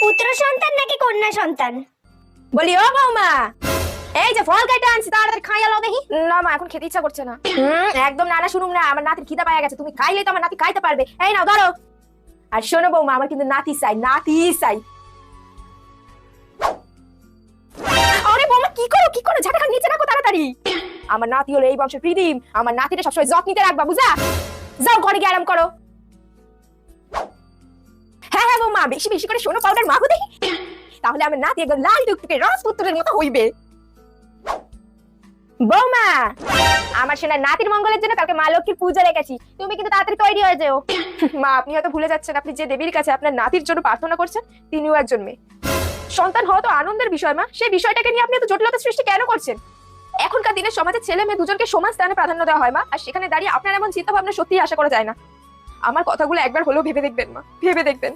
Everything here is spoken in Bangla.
পুত্র সন্তান নাকি কন্যা সন্তান? বলি ও বৌমা, এই যে ফল কেটে আনছি তাড়াতাড়ি খাইয়া লও দেখি। না মা, এখন খেতে ইচ্ছা করছে না। একদম না শুনুম না, আমার নাতির খিদা পাইয়া গেছে, তুমি খাইলেই তো আমার নাতি খাইতে পারবে। এই নাও ধরো। আর শোনো বৌমা, আমার কিন্তু নাতি চাই, নাতি চাই। আরে বৌমা, কি করো ঝাঁটা নিচে রাখো তাড়াতাড়ি। আমার নাতি হলো এই বংশের প্রীতিম, আমার নাতিটা সবসময় যত্ন নিতে রাখবা, বুঝা? যাও ঘরে গিয়ে আরাম করো। হ্যাঁ হ্যাঁ বৌমা, বেশি বেশি করে সোনো পাউডার মাখো দেখি, তাহলে আমার নাতি একদম লাল টুকটুকে রাজপুত্রের মতো হইবে। বৌমা, আমার সোনার নাতির মঙ্গলের জন্য কালকে মা লক্ষ্মীর পূজা রেখেছি, তুমি কিন্তু তাড়াতাড়ি তৈরি হয়ে যাও। মা, আপনি হয়তো ভুলে যাচ্ছেন, আপনি যে দেবীর কাছে আপনার নাতির জন্য প্রার্থনা করছেন তিনিও একজন মেয়ে। সন্তান হওয়া তো আনন্দের বিষয় মা, সেই বিষয়টাকে নিয়ে আপনি এত জটিলতা সৃষ্টি কেন করছেন? এখনকার দিনের সমাজে ছেলে মেয়ে দুজনকে সমান স্থানে প্রাধান্য দেওয়া হয় মা, আর সেখানে দাঁড়িয়ে আপনার এমন চিন্তা ভাবনা সত্যিই আশা করা যায় না। আমার কথাগুলো একবার হলেও ভেবে দেখবেন মা, ভেবে দেখবেন।